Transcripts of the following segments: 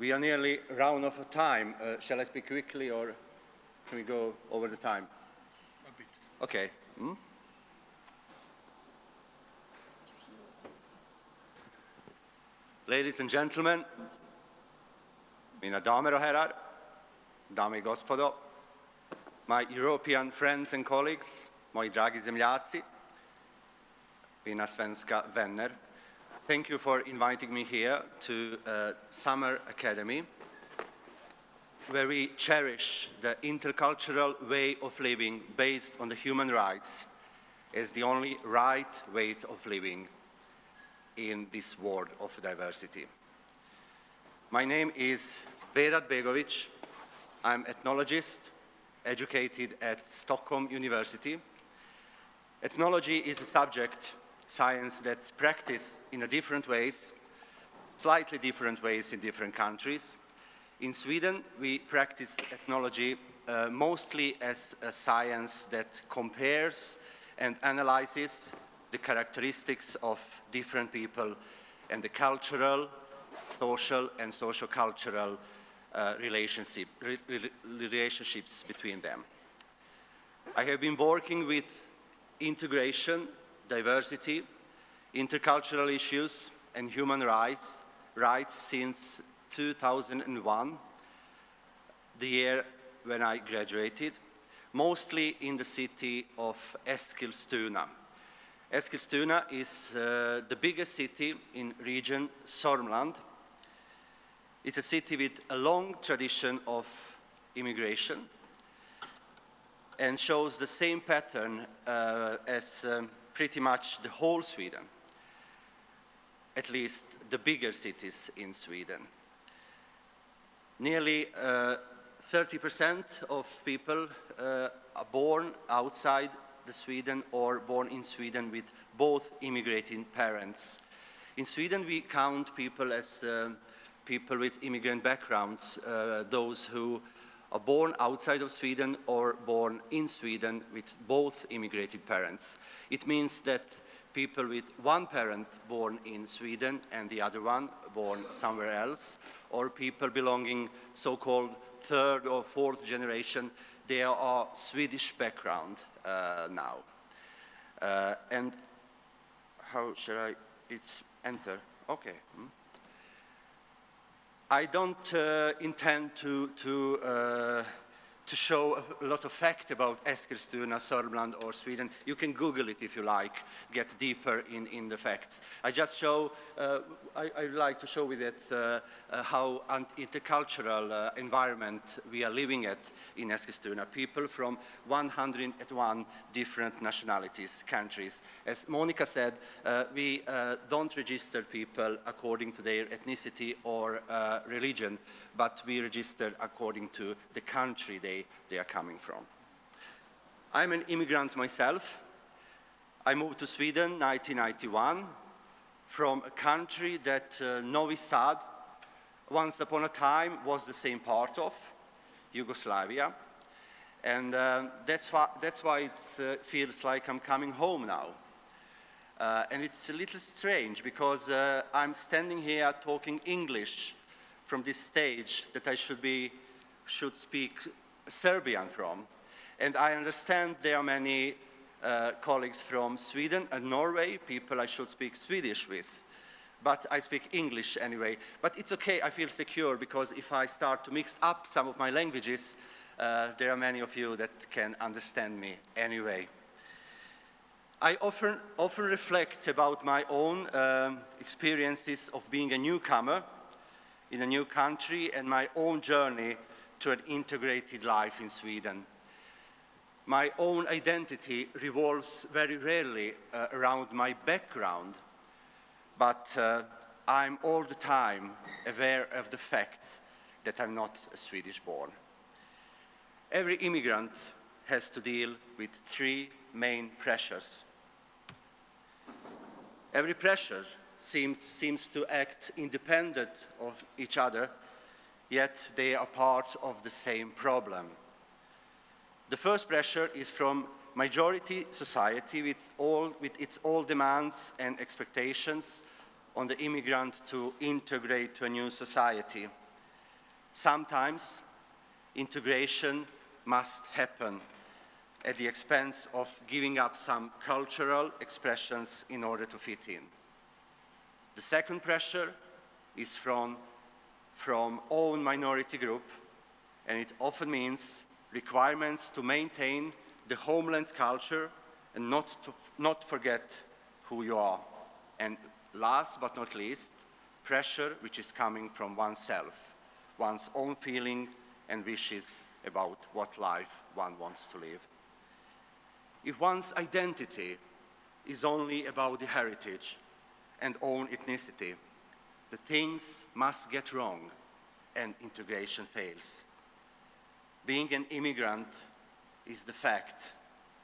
We are nearly round off of time. Shall I speak quickly or can we go over the time? A bit. Okay. Ladies and gentlemen, mina damer och herrar, dame i gospodo, my European friends and colleagues, moji dragi zemljaci, mina svenska vänner, thank you for inviting me here to Summer Academy, where we cherish the intercultural way of living based on the human rights as the only right way of living in this world of diversity. My name is Veddad Begovic. I'm an ethnologist, educated at Stockholm University. Ethnology is a subject, science that practiced in a different ways, slightly different ways in different countries. In Sweden, we practice ethnology mostly as a science that compares and analyzes the characteristics of different people and the cultural, social, and socio-cultural relationships between them. I have been working with integration, diversity, intercultural issues, and human rights since 2001, the year when I graduated, mostly in the city of Eskilstuna. Eskilstuna is the biggest city in region Sörmland. It's a city with a long tradition of immigration and shows the same pattern as pretty much the whole Sweden, at least the bigger cities in Sweden. Nearly 30% of people are born outside Sweden or born in Sweden with both immigrating parents. In Sweden, we count people as people with immigrant backgrounds, those who are born outside of Sweden or born in Sweden with both immigrated parents. It means that people with one parent born in Sweden and the other one born somewhere else, or people belonging so-called third or fourth generation, they are Swedish background now. And how should I, it's enter, okay. I don't intend to show a lot of fact about Eskilstuna, Sörmland, or Sweden. You can Google it if you like, get deeper in the facts. I just show, I'd like to show with it how an intercultural environment we are living at in Eskilstuna. People from 101 different nationalities, countries. As Monica said, we don't register people according to their ethnicity or religion, but we register according to the country they are coming from. I'm an immigrant myself. I moved to Sweden in 1991 from a country that Novi Sad once upon a time was the same part of, Yugoslavia. And that's why it feels like I'm coming home now. And it's a little strange because I'm standing here talking English from this stage that I should speak Serbian from. And I understand there are many colleagues from Sweden and Norway, people I should speak Swedish with. But I speak English anyway. But it's okay, I feel secure, because if I start to mix up some of my languages, there are many of you that can understand me anyway. I often reflect about my own experiences of being a newcomer in a new country and my own journey to an integrated life in Sweden. My own identity revolves very rarely around my background, but I'm all the time aware of the fact that I'm not a Swedish born. Every immigrant has to deal with three main pressures. Every pressure seems to act independent of each other, yet they are part of the same problem. The first pressure is from majority society with its all demands and expectations on the immigrant to integrate to a new society. Sometimes integration must happen at the expense of giving up some cultural expressions in order to fit in. The second pressure is from own minority group, and it often means requirements to maintain the homeland culture and not forget who you are. And last but not least, pressure which is coming from oneself, one's own feeling and wishes about what life one wants to live. If one's identity is only about the heritage and own ethnicity, the things must get wrong and integration fails. Being an immigrant is the fact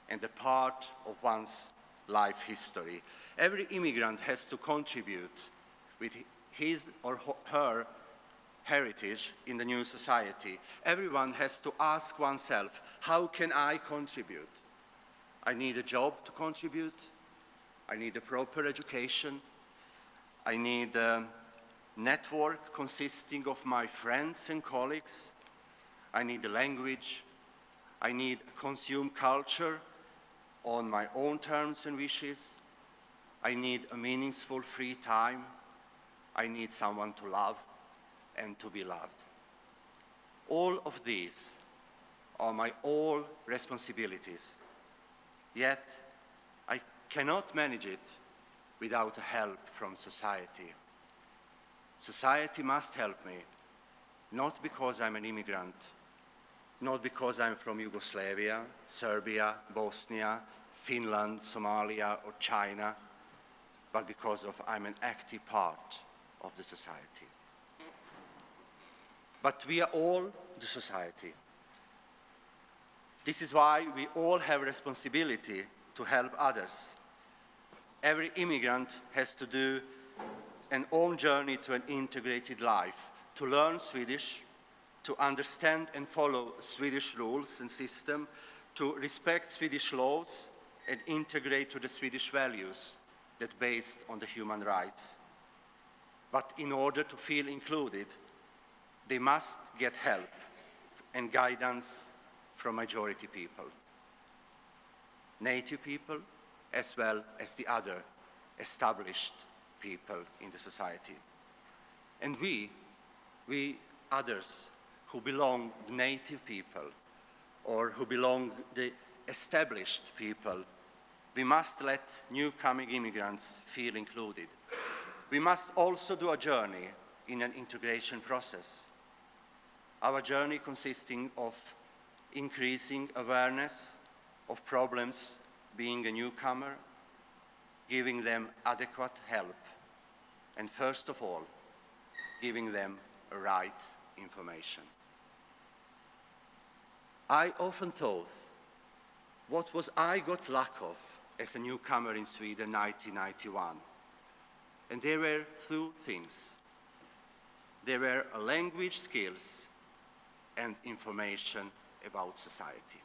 and a part of one's life history. Every immigrant has to contribute with his or her heritage in the new society. Everyone has to ask oneself, how can I contribute? I need a job to contribute. I need a proper education. I need a network consisting of my friends and colleagues. I need a language. I need a consume culture on my own terms and wishes. I need a meaningful free time. I need someone to love and to be loved. All of these are my all responsibilities. Yet, I cannot manage it without help from society. Society must help me, not because I'm an immigrant, not because I'm from Yugoslavia, Serbia, Bosnia, Finland, Somalia, or China, but because I'm an active part of the society. But we are all the society. This is why we all have a responsibility to help others. Every immigrant has to do an own journey to an integrated life, to learn Swedish, to understand and follow Swedish rules and system, to respect Swedish laws and integrate to the Swedish values that are based on the human rights. But in order to feel included, they must get help and guidance from majority people, native people, as well as the other established people in the society. And we others who belong to native people or who belong to the established people, we must let newcoming immigrants feel included. We must also do a journey in an integration process. Our journey consisting of increasing awareness of problems being a newcomer, giving them adequate help, and first of all, giving them the right information. I often thought, what was I got lack of as a newcomer in Sweden in 1991? And there were two things. There were language skills and information about society.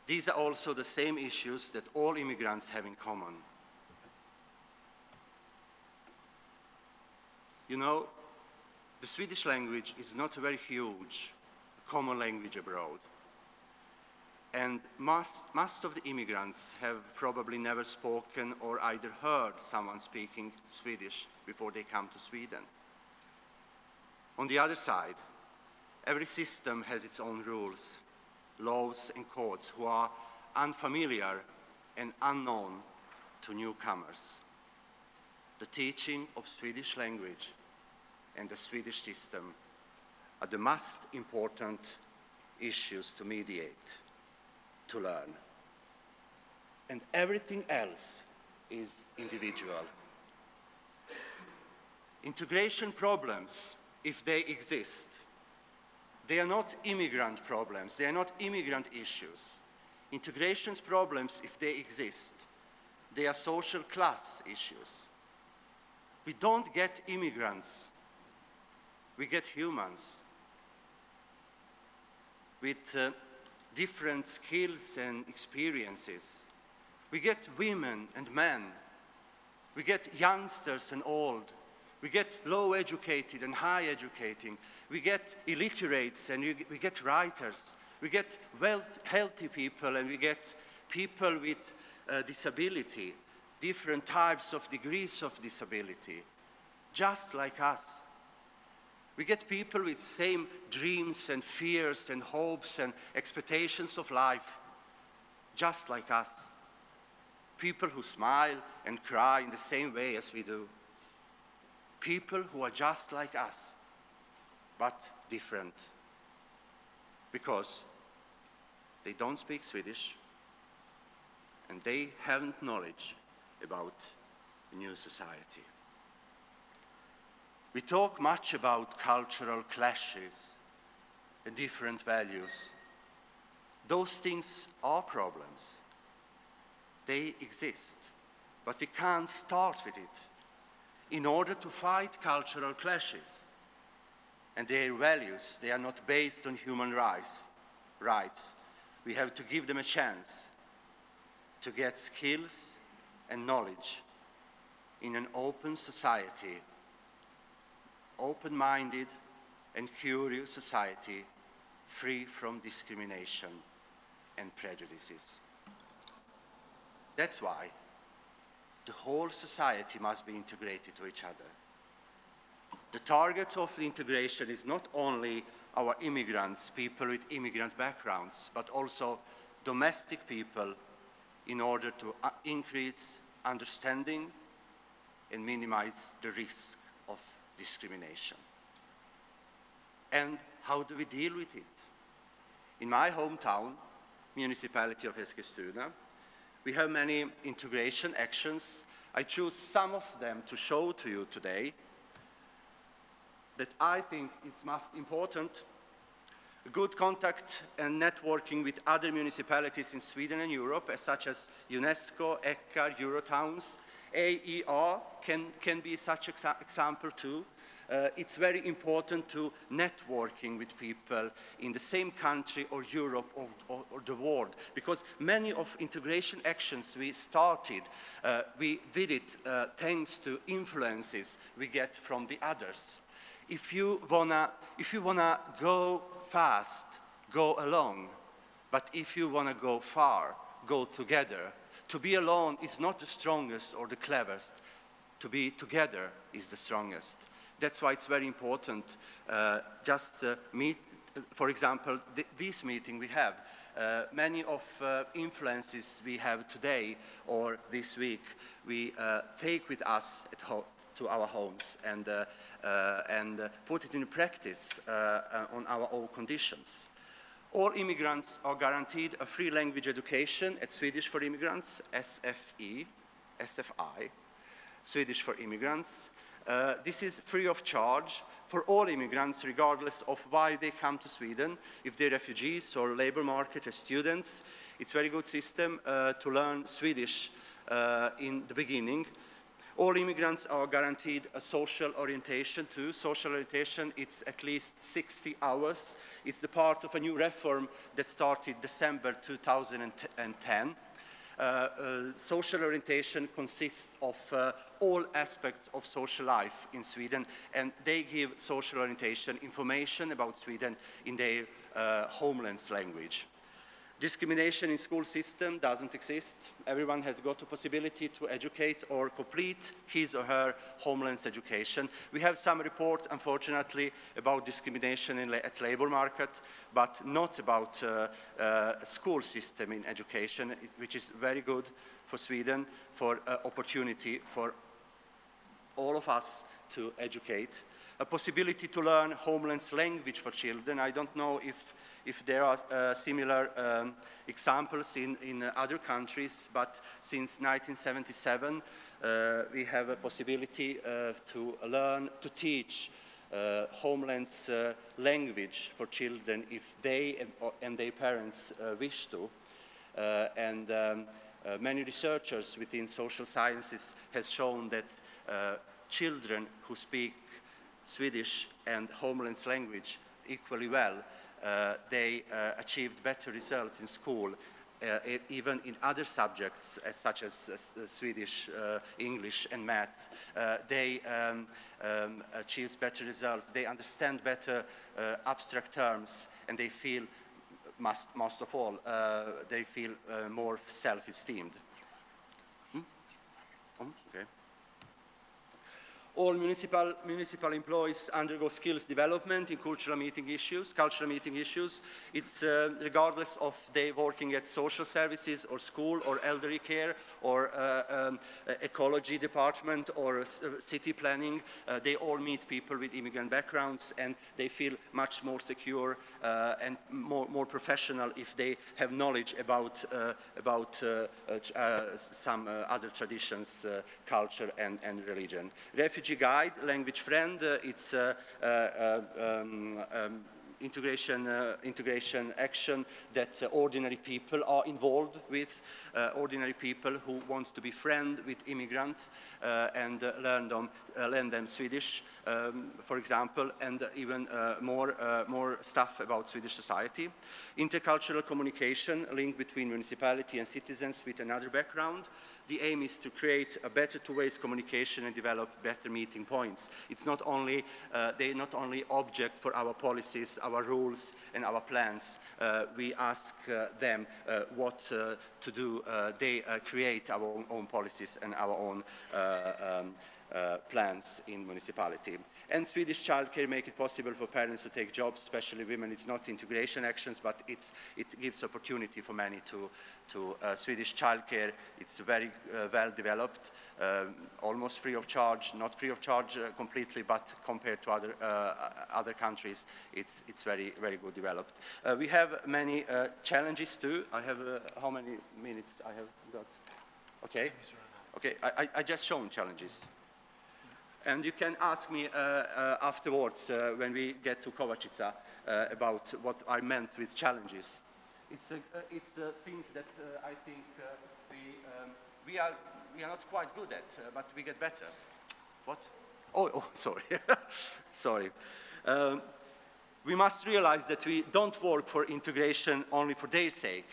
These are also the same issues that all immigrants have in common. You know, the Swedish language is not a very huge common language abroad. And most of the immigrants have probably never spoken or either heard someone speaking Swedish before they come to Sweden. On the other side, every system has its own rules, laws and codes who are unfamiliar and unknown to newcomers. The teaching of Swedish language and the Swedish system are the most important issues to mediate, to learn. And everything else is individual. Integration problems, if they exist, they are not immigrant problems, they are not immigrant issues. Integration problems, if they exist, they are social class issues. We don't get immigrants, we get humans with different skills and experiences. We get women and men, we get youngsters and old, We get low educated and high educating. We get illiterates and we get writers. We get healthy people and we get people with disability, different types of degrees of disability, just like us. We get people with same dreams and fears and hopes and expectations of life, just like us. People who smile and cry in the same way as we do. People who are just like us, but different. Because they don't speak Swedish, and they haven't knowledge about the new society. We talk much about cultural clashes and different values. Those things are problems. They exist, but we can't start with it. In order to fight cultural clashes and their values, they are not based on human rights. We have to give them a chance to get skills and knowledge in an open society, open-minded and curious society, free from discrimination and prejudices. That's why the whole society must be integrated to each other. The target of the integration is not only our immigrants, people with immigrant backgrounds, but also domestic people in order to increase understanding and minimize the risk of discrimination. And how do we deal with it? In my hometown, municipality of Eskilstuna, we have many integration actions. I choose some of them to show to you today that I think it's most important. Good contact and networking with other municipalities in Sweden and Europe, such as UNESCO, ECHA, Eurotowns. AER can be such an example too. It's very important to networking with people in the same country or Europe or the world, because many of integration actions we started, we did it thanks to influences we get from the others. If you wanna go fast, go alone, but if you wanna go far, go together. To be alone is not the strongest or the cleverest. To be together is the strongest. That's why it's very important meet, for example, this meeting we have, many of influences we have today or this week, we take with us to our homes and put it in practice on our own conditions. All immigrants are guaranteed a free language education at Swedish for Immigrants, SFI, Swedish for Immigrants. This is free of charge for all immigrants, regardless of why they come to Sweden. If they're refugees or labor market or students, it's a very good system to learn Swedish in the beginning. All immigrants are guaranteed a social orientation too. Social orientation, it's at least 60 hours. It's the part of a new reform that started December 2010. Social orientation consists of all aspects of social life in Sweden, and they give social orientation information about Sweden in their homeland language. Discrimination in school system doesn't exist. Everyone has got a possibility to educate or complete his or her homeland's education. We have some report, unfortunately, about discrimination at labor market, but not about school system in education, which is very good for Sweden, for opportunity for all of us to educate. A possibility to learn homeland's language for children. I don't know if there are similar examples in other countries, but since 1977, we have a possibility to teach homeland's language for children if they and their parents wish to. Many researchers within social sciences has shown that children who speak Swedish and homeland's language equally well, they achieved better results in school even in other subjects, such as Swedish, English, and math. They achieve better results. They understand better abstract terms, and they feel, most of all, they feel more self-esteemed. Okay. All municipal employees undergo skills development in cultural meeting issues. It's regardless of they working at social services or school or elderly care or ecology department or city planning. They all meet people with immigrant backgrounds, and they feel much more secure and more professional if they have knowledge about some other traditions, culture, and religion. Refugee guide, language friend, it's integration action that ordinary people are involved with, ordinary people who want to be friends with immigrants and learn them Swedish, for example, and even more stuff about Swedish society. Intercultural communication, link between municipality and citizens with another background. The aim is to create a better two-way communication and develop better meeting points. It's not only, they're not only object for our policies, our rules, and our plans. We ask them what to do. They create our own policies and our own plans in municipality. And Swedish childcare make it possible for parents to take jobs, especially women. It's not integration actions, but it gives opportunity for many to Swedish childcare. It's very well developed, almost free of charge, not free of charge completely, but compared to other countries, it's very, very good developed. We have many challenges too. I have, how many minutes I have got? Okay, okay, I just shown challenges. And you can ask me afterwards when we get to Kovačica about what I meant with challenges. It's things that I think we are not quite good at, but we get better. What? Oh sorry. Sorry. We must realize that we don't work for integration only for their sake.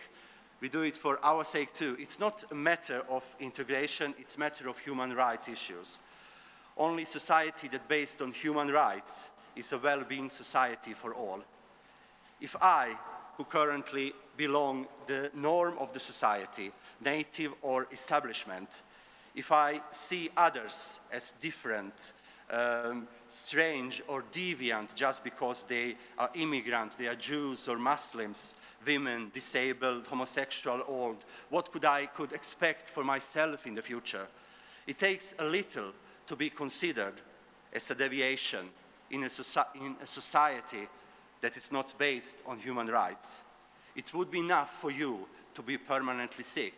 We do it for our sake too. It's not a matter of integration, it's a matter of human rights issues. Only society that based on human rights is a well-being society for all. If I, who currently belong the norm of the society, native or establishment, if I see others as different, strange or deviant just because they are immigrant, they are Jews or Muslims, women, disabled, homosexual, old, what could expect for myself in the future? It takes a little to be considered as a deviation in a society that is not based on human rights. It would be enough for you to be permanently sick.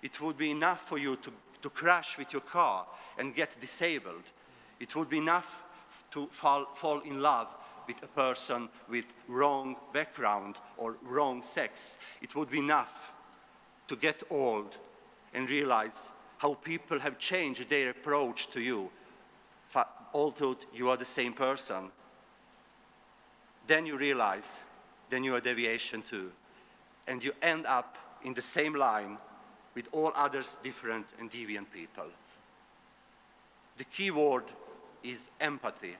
It would be enough for you to crash with your car and get disabled. It would be enough to fall in love with a person with wrong background or wrong sex. It would be enough to get old and realize how people have changed their approach to you, although you are the same person. Then you realize, then you are a deviation too. And you end up in the same line with all others different and deviant people. The key word is empathy,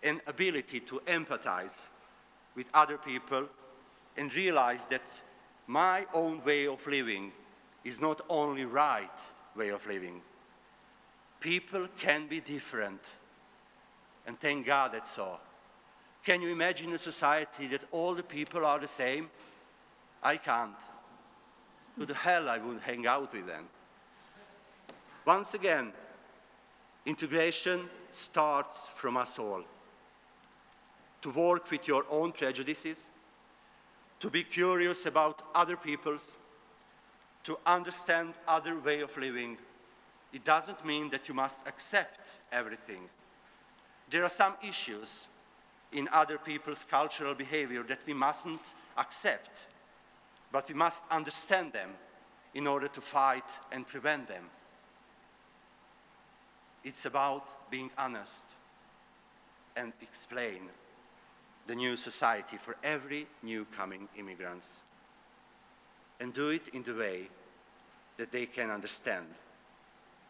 an ability to empathize with other people and realize that my own way of living is not only right way of living. People can be different, and thank God that's so. Can you imagine a society that all the people are the same? I can't. Who the hell I would hang out with then? Once again, integration starts from us all. To work with your own prejudices, to be curious about other people's, to understand other way of living. It doesn't mean that you must accept everything. There are some issues in other people's cultural behavior that we mustn't accept, but we must understand them in order to fight and prevent them. It's about being honest and explain the new society for every new coming immigrants. and do it in the way that they can understand,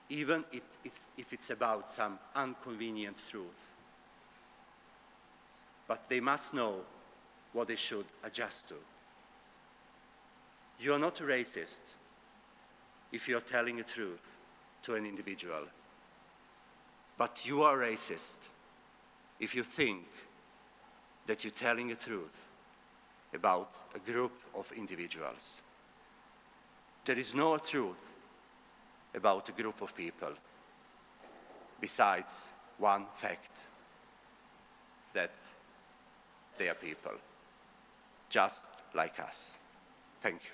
even if it's about some inconvenient truth. But they must know what they should adjust to. You are not a racist if you're telling the truth to an individual. But you are racist if you think that you're telling the truth about a group of individuals. There is no truth about a group of people besides one fact, that they are people, just like us. Thank you.